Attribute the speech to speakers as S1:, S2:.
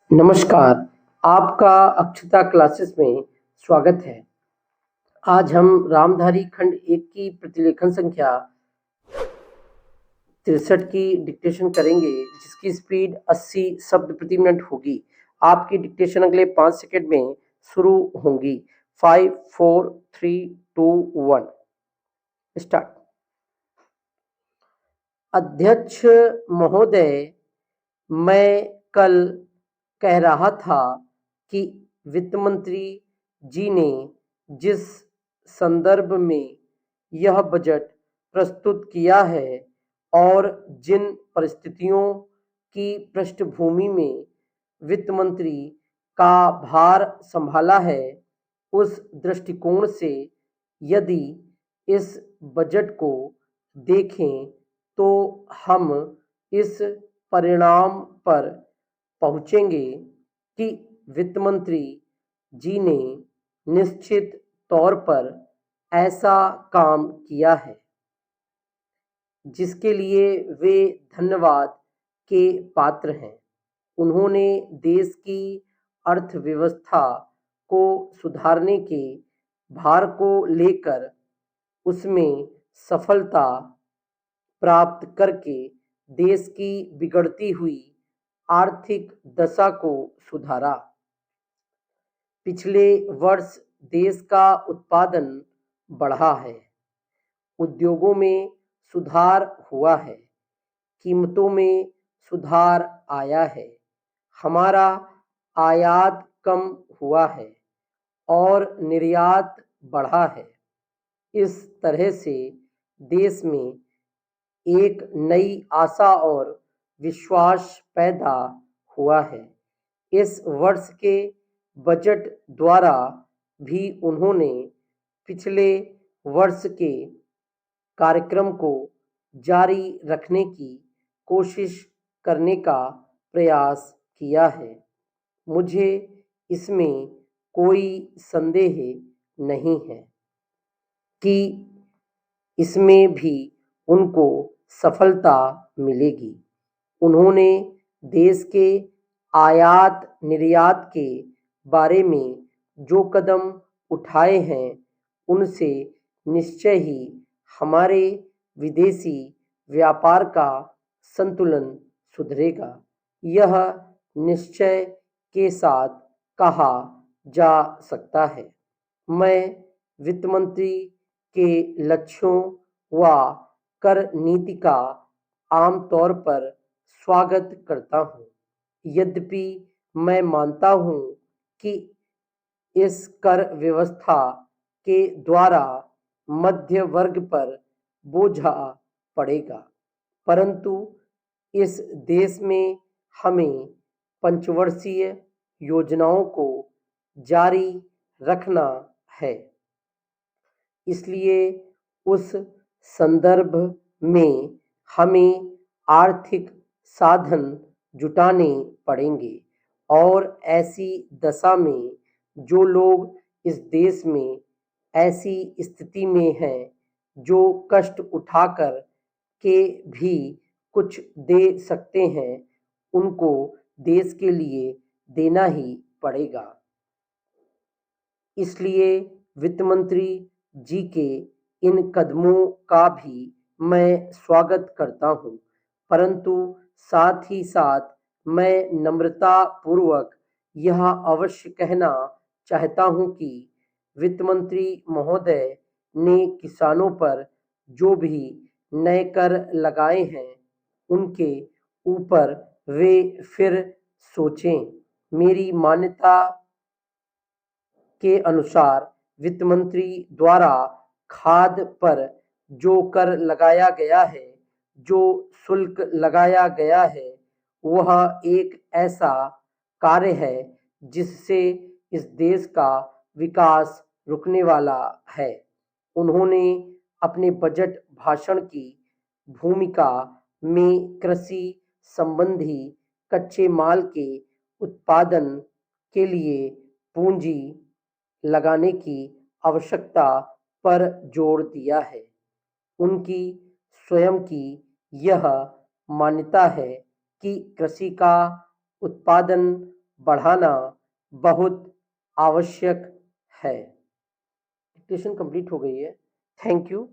S1: नमस्कार, आपका अक्षता क्लासेस में स्वागत है। आज हम रामधारी खंड 1 की प्रतिलेखन संख्या 63 की डिक्टेशन करेंगे, जिसकी स्पीड 80 शब्द प्रति मिनट होगी। आपकी डिक्टेशन अगले 5 सेकंड में शुरू होंगी। 5, 4, 3, 2, 1 स्टार्ट। अध्यक्ष महोदय, मैं कल कह रहा था कि वित्त मंत्री जी ने जिस संदर्भ में यह बजट प्रस्तुत किया है और जिन परिस्थितियों की पृष्ठभूमि में वित्त मंत्री का भार संभाला है, उस दृष्टिकोण से यदि इस बजट को देखें तो हम इस परिणाम पर पहुंचेंगे कि वित्त मंत्री जी ने निश्चित तौर पर ऐसा काम किया है जिसके लिए वे धन्यवाद के पात्र हैं। उन्होंने देश की अर्थव्यवस्था को सुधारने के भार को लेकर उसमें सफलता प्राप्त करके देश की बिगड़ती हुई आर्थिक दशा को सुधारा। पिछले वर्ष देश का उत्पादन बढ़ा है, उद्योगों में सुधार हुआ है, कीमतों में सुधार आया है, हमारा आयात कम हुआ है और निर्यात बढ़ा है। इस तरह से देश में एक नई आशा और विश्वास पैदा हुआ है। इस वर्ष के बजट द्वारा भी उन्होंने पिछले वर्ष के कार्यक्रम को जारी रखने की कोशिश करने का प्रयास किया है। मुझे इसमें कोई संदेह नहीं है कि इसमें भी उनको सफलता मिलेगी। उन्होंने देश के आयात निर्यात के बारे में जो कदम उठाए हैं, उनसे निश्चय ही हमारे विदेशी व्यापार का संतुलन सुधरेगा। यह निश्चय के साथ कहा जा सकता है। मैं वित्त मंत्री के लक्ष्यों व कर नीति का आमतौर पर स्वागत करता हूँ। यद्यपि मैं मानता हूँ कि इस कर व्यवस्था के द्वारा मध्य वर्ग पर बोझा पड़ेगा, परंतु इस देश में हमें पंचवर्षीय योजनाओं को जारी रखना है। इसलिए उस संदर्भ में हमें आर्थिक साधन जुटाने पड़ेंगे और ऐसी दशा में जो लोग इस देश में ऐसी स्थिति में हैं, जो कष्ट उठाकर के भी कुछ दे सकते हैं, उनको देश के लिए देना ही पड़ेगा। इसलिए वित्त मंत्री जी के इन कदमों का भी मैं स्वागत करता हूं, परंतु साथ ही साथ मैं नम्रता पूर्वक यह अवश्य कहना चाहता हूं कि वित्त मंत्री महोदय ने किसानों पर जो भी नए कर लगाए हैं, उनके ऊपर वे फिर सोचें। मेरी मान्यता के अनुसार वित्त मंत्री द्वारा खाद पर जो कर लगाया गया है, जो शुल्क लगाया गया है, वह एक ऐसा कार्य है जिससे इस देश का विकास रुकने वाला है। उन्होंने अपने बजट भाषण की भूमिका में कृषि संबंधी कच्चे माल के उत्पादन के लिए पूंजी लगाने की आवश्यकता पर जोर दिया है। उनकी स्वयं की यह मान्यता है कि कृषि का उत्पादन बढ़ाना बहुत आवश्यक है। डिक्टेशन कंप्लीट हो गई है। Thank you.